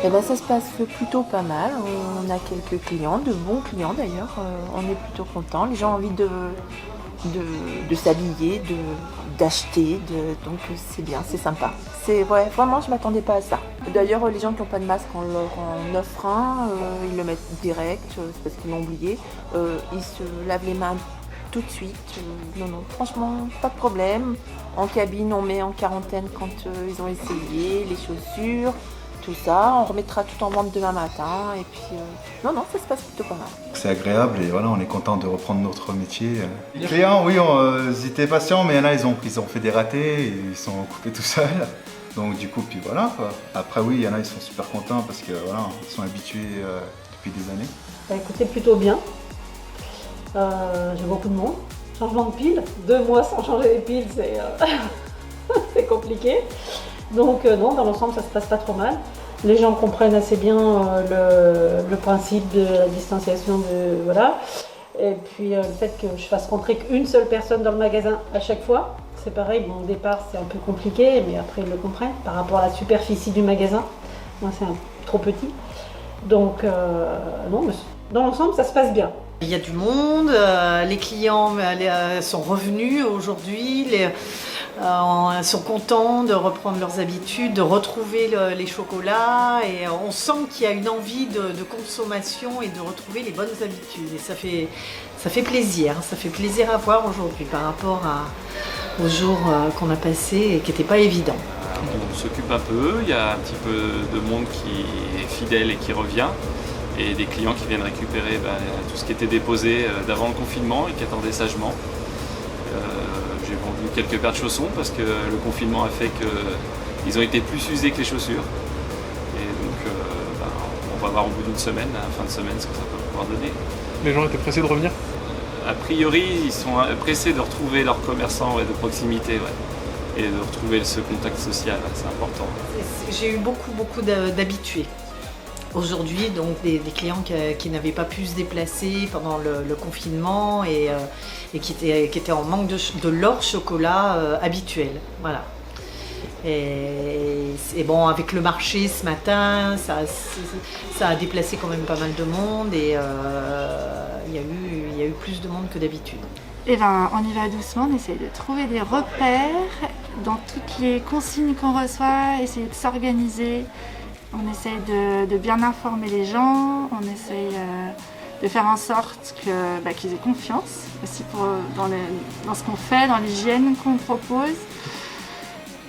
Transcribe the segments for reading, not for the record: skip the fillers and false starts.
Eh ben, ça se passe plutôt pas mal. On a quelques clients, de bons clients d'ailleurs. On est plutôt contents. Les gens ont envie de s'habiller, d'acheter. Donc c'est bien, c'est sympa. Ouais, vraiment, je ne m'attendais pas à ça. D'ailleurs, les gens qui n'ont pas de masque, on leur en offre un. Ils le mettent direct, c'est parce qu'ils l'ont oublié. Ils se lavent les mains tout de suite. Non, franchement, pas de problème. En cabine, on met en quarantaine quand ils ont essayé, les chaussures. Tout ça, on remettra tout en vente demain matin et puis non, ça se passe plutôt pas mal. C'est agréable et voilà, on est content de reprendre notre métier. Les clients, oui, ils étaient patients, mais il y en a, ils ont fait des ratés, et ils sont coupés tout seuls. Donc du coup, puis voilà quoi. Après oui, il y en a, ils sont super contents parce que voilà, ils sont habitués depuis des années. Bah, écoutez, plutôt bien. J'ai beaucoup de monde. Changement de pile, 2 mois sans changer les piles, c'est compliqué. Donc non, dans l'ensemble, ça se passe pas trop mal. Les gens comprennent assez bien le principe de la distanciation, voilà. Et puis le fait que je fasse rentrer qu'une seule personne dans le magasin à chaque fois, c'est pareil. Bon, au départ, c'est un peu compliqué, mais après, ils le comprennent par rapport à la superficie du magasin. Moi, c'est trop petit. Donc non, mais dans l'ensemble, ça se passe bien. Il y a du monde, les clients sont revenus aujourd'hui, sont contents de reprendre leurs habitudes, de retrouver les chocolats et on sent qu'il y a une envie de consommation et de retrouver les bonnes habitudes. Et ça fait plaisir à voir aujourd'hui par rapport aux jours qu'on a passés et qui n'étaient pas évidents. On s'occupe un peu, il y a un petit peu de monde qui est fidèle et qui revient. Et des clients qui viennent récupérer tout ce qui était déposé d'avant le confinement et qui attendaient sagement. J'ai vendu quelques paires de chaussons parce que le confinement a fait qu'ils ont été plus usés que les chaussures. Et donc on va voir au bout d'une semaine, à la fin de semaine, ce que ça peut pouvoir donner. Les gens étaient pressés de revenir? A priori, ils sont pressés de retrouver leurs commerçants de proximité et de retrouver ce contact social, c'est important. J'ai eu beaucoup d'habitués. Aujourd'hui, donc des clients qui n'avaient pas pu se déplacer pendant le confinement et qui étaient en manque de leur chocolat habituel. Voilà. Et bon, avec le marché ce matin, ça a déplacé quand même pas mal de monde et il y a eu plus de monde que d'habitude. Eh ben, on y va doucement, on essaye de trouver des repères dans toutes les consignes qu'on reçoit, essayer de s'organiser. On essaye de bien informer les gens, on essaye de faire en sorte qu'ils aient confiance aussi dans ce qu'on fait, dans l'hygiène qu'on propose,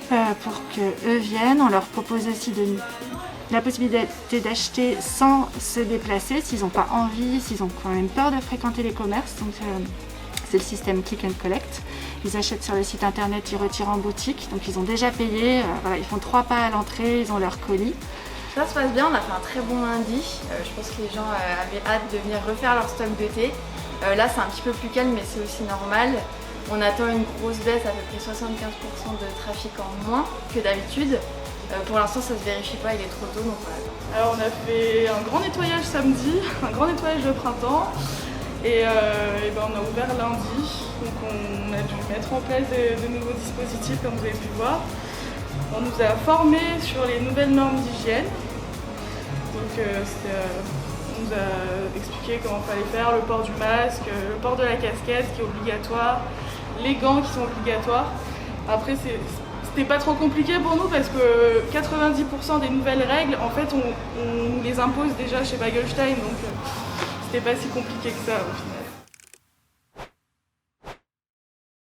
pour qu'eux viennent. On leur propose aussi la possibilité d'acheter sans se déplacer, s'ils n'ont pas envie, s'ils ont quand même peur de fréquenter les commerces. Donc, c'est le système Click and Collect. Ils achètent sur le site internet, ils retirent en boutique. Donc ils ont déjà payé, ils font 3 pas à l'entrée, ils ont leur colis. Ça se passe bien, on a fait un très bon lundi. Je pense que les gens avaient hâte de venir refaire leur stock de thé. Là c'est un petit peu plus calme mais c'est aussi normal. On attend une grosse baisse, à peu près 75% de trafic en moins que d'habitude. Pour l'instant ça se vérifie pas, il est trop tôt donc voilà. Alors on a fait un grand nettoyage samedi, un grand nettoyage de printemps. Et on a ouvert lundi, donc on a dû mettre en place de nouveaux dispositifs comme vous avez pu voir. On nous a formés sur les nouvelles normes d'hygiène. Donc on nous a expliqué comment il fallait faire, le port du masque, le port de la casquette qui est obligatoire, les gants qui sont obligatoires. Après c'était pas trop compliqué pour nous parce que 90% des nouvelles règles, en fait on nous les impose déjà chez Bagelstein. Donc c'était pas si compliqué que ça au final.